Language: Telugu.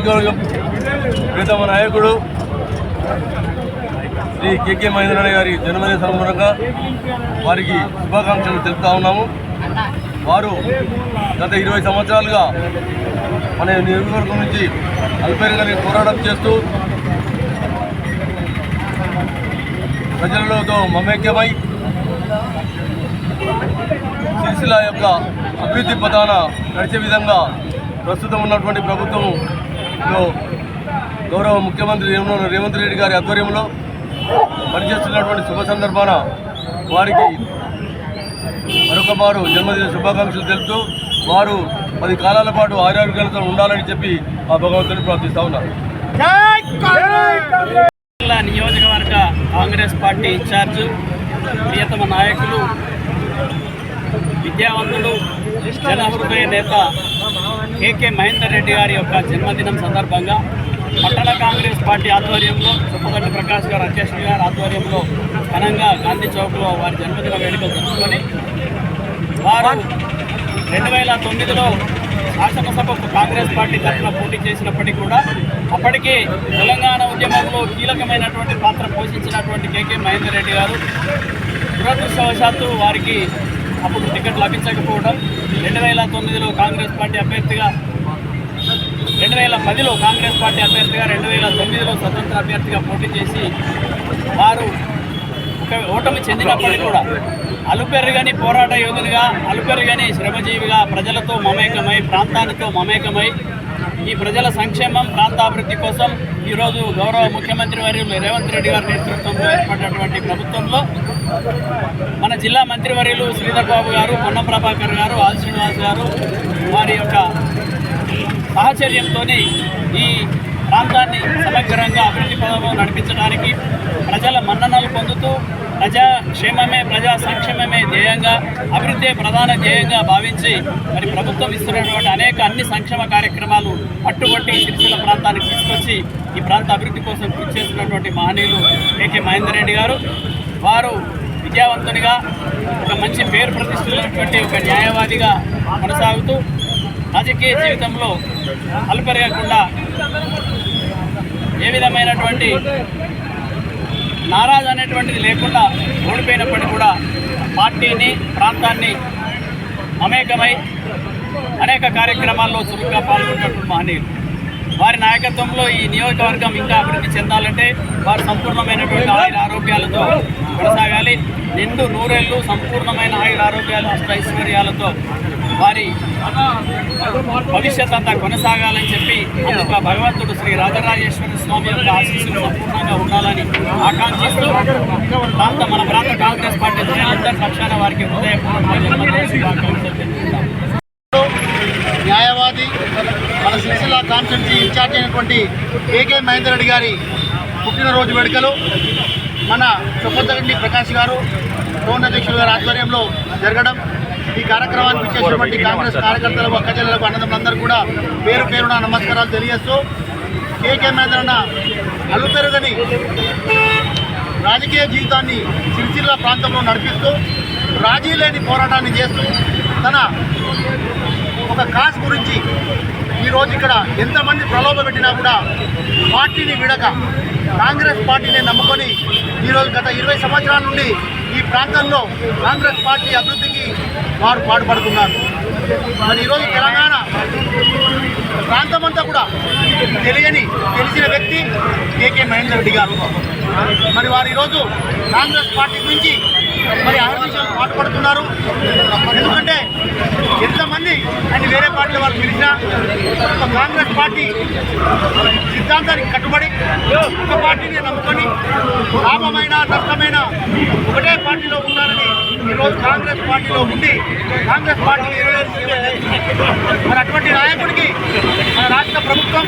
నియోజకవర్గం ప్రీతమ నాయకుడు శ్రీ కేకే మహేందర్ గారి జన్మదిన సందర్భంగా వారికి శుభాకాంక్షలు తెలుపుతా ఉన్నాము. వారు గత 20 సంవత్సరాలుగా మన నియోజకవర్గం నుంచి అల్పేరుగాని పోరాటం చేస్తూ ప్రజలతో మమేక్యమై సిరిసిల్ల యొక్క అభివృద్ధి పథాన నడిచే విధంగా ప్రస్తుతం ఉన్నటువంటి ప్రభుత్వంలో గౌరవ ముఖ్యమంత్రి రేవంత్ రెడ్డి గారి ఆధ్వర్యంలో పనిచేస్తున్నటువంటి శుభ సందర్భాన వారికి మరొకమారు జన్మదిన శుభాకాంక్షలు తెలుపుతూ వారు 10 కాలాల పాటు ఆరోగ్యాలతో ఉండాలని చెప్పి ఆ భగవంతుని ప్రార్థిస్తా ఉన్నారు. నియోజకవర్గ కాంగ్రెస్ పార్టీ ఇన్ఛార్జ్ ప్రియతమ నాయకులు విద్యావంతుడు జనహృదయ నేత కేకే మహేందర్ రెడ్డి గారి యొక్క జన్మదినం సందర్భంగా పట్టణ కాంగ్రెస్ పార్టీ ఆధ్వర్యంలో చుప్పగడ్డ ప్రకాష్ గారు అధ్యక్షుడు గారి ఆధ్వర్యంలో ఘనంగా గాంధీ చౌక్లో వారి జన్మదిన వేడుకలు జరుపుకొని వారు 2009లో శాసనసభకు కాంగ్రెస్ పార్టీ తరఫున పోటీ చేసినప్పటికీ కూడా అప్పటికే తెలంగాణ ఉద్యమంలో కీలకమైనటువంటి పాత్ర పోషించినటువంటి కేకే మహేందర్ రెడ్డి గారు దురదృష్టవశాత్తు వారికి అప్పుడు టికెట్ లభించకపోవడం 2009లో కాంగ్రెస్ పార్టీ అభ్యర్థిగా 2010లో కాంగ్రెస్ పార్టీ అభ్యర్థిగా 2009లో స్వతంత్ర అభ్యర్థిగా పోటీ చేసి వారు ఒక ఓటమి చెందినప్పటికీ కూడా అలుపెరుగని పోరాట యోధునిగా అలుపెరుగని శ్రమజీవిగా ప్రజలతో మమేకమై ప్రాంతానితో మమేకమై ఈ ప్రజల సంక్షేమం ప్రాంతాభివృద్ధి కోసం ఈరోజు గౌరవ ముఖ్యమంత్రి వర్యులు రేవంత్ రెడ్డి గారి నేతృత్వంలో ఏర్పడినటువంటి ప్రభుత్వంలో మన జిల్లా మంత్రివర్యులు శ్రీధర్ బాబు గారు, పొన్నం ప్రభాకర్ గారు, ఆల్ శ్రీనివాస్ గారు వారి యొక్క సాహచర్యంతో ఈ ప్రాంతాన్ని సమగ్రంగా అభివృద్ధి పదంలో నడిపించడానికి ప్రజల మన్ననలు పొందుతూ ప్రజాక్షేమమే ప్రజా సంక్షేమమే ధ్యేయంగా అభివృద్ధి ప్రధాన ధ్యేయంగా భావించి మరి ప్రభుత్వం ఇస్తున్నటువంటి అన్ని సంక్షేమ కార్యక్రమాలు పట్టుబట్టి సిరిసిల్ల ప్రాంతానికి తీసుకొచ్చి ఈ ప్రాంత అభివృద్ధి కోసం కృషి చేస్తున్నటువంటి మహనీయులు కేకే మహేందర్ రెడ్డి గారు. వారు విద్యావంతునిగా ఒక మంచి పేరు ప్రతిష్ఠించినటువంటి ఒక న్యాయవాదిగా కొనసాగుతూ రాజకీయ జీవితంలో అల్పెరగకుండా ఏ విధమైనటువంటి నారాజు అనేటువంటిది లేకుండా ఓడిపోయినప్పటికీ కూడా పార్టీని ప్రాంతాన్ని మమేకమై అనేక కార్యక్రమాల్లో చురుగ్గా పాల్గొన్నటువంటి మహనీయులు. వారి నాయకత్వంలో ఈ నియోజకవర్గం ఇంకా అభివృద్ధి చెందాలంటే వారు సంపూర్ణమైనటువంటి ఆరోగ్యాలతో కొనసాగాలి. నిండు నూరేళ్లు సంపూర్ణమైన ఆరోగ్యాలు అష్టైశ్వర్యాలతో వారి భవిష్యత్ అంతా కొనసాగాలని చెప్పి అందుకు భగవంతుడు శ్రీ రాజరాజేశ్వర స్వామి యొక్క ఆశీస్సులు సంపూర్ణంగా ఉండాలని ఆకాంక్షిస్తూ మన ప్రాంత కాంగ్రెస్ పార్టీ అందరి పక్షాన వారికి న్యాయవాది మన సిరిసిల్ల కాన్స్టిట్యున్సీ ఇన్ఛార్జ్ అయినటువంటి కేకే మహేందర్ రెడ్డి గారి పుట్టినరోజు వేడుకలు మన చుప్పగడ్డి ప్రకాష్ గారు టౌన్ అధ్యక్షులు గారి ఆధ్వర్యంలో జరగడం, ఈ కార్యక్రమానికి విచ్చేసినటువంటి కాంగ్రెస్ కార్యకర్తలకు, అక్కచెల్లెలకు, అన్నదమ్ములందరూ కూడా పేరు పేరున నమస్కారాలు తెలియజేస్తూ కేకే మహేందర్ అన్న అలుపెరుగని రాజకీయ జీవితాన్ని సిరిసిల్ల ప్రాంతంలో నడిపిస్తూ రాజీ లేని పోరాటాన్ని చేస్తూ తన ఒక కాజ్ గురించి ఈరోజు ఇక్కడ ఎంతమంది ప్రలోభ పెట్టినా కూడా పార్టీని విడక కాంగ్రెస్ పార్టీని నమ్ముకొని ఈరోజు గత 20 సంవత్సరాల నుండి ఈ ప్రాంతంలో కాంగ్రెస్ పార్టీ అభివృద్ధికి వారు పాటుపడుతున్నారు. మరి ఈరోజు తెలంగాణ ప్రాంతమంతా కూడా తెలిసిన వ్యక్తి కేకే మహేందర్ రెడ్డి గారు. మరి వారు ఈరోజు కాంగ్రెస్ పార్టీ గురించి మరి అహర్నిశలు పాటుపడుతున్నారు. ఎందుకంటే ఎంతమంది అండ్ వేరే పార్టీల వాళ్ళు పిలిచినా కాంగ్రెస్ పార్టీ సిద్ధాంతానికి కట్టుబడి ఒక పార్టీని నమ్ముకొని లాభమైన నష్టమైన ఒకటే పార్టీలో ఉన్నారని ఈరోజు కాంగ్రెస్ పార్టీలో ఉండి కాంగ్రెస్ పార్టీని మరి అటువంటి నాయకుడికి మన రాష్ట్ర ప్రభుత్వం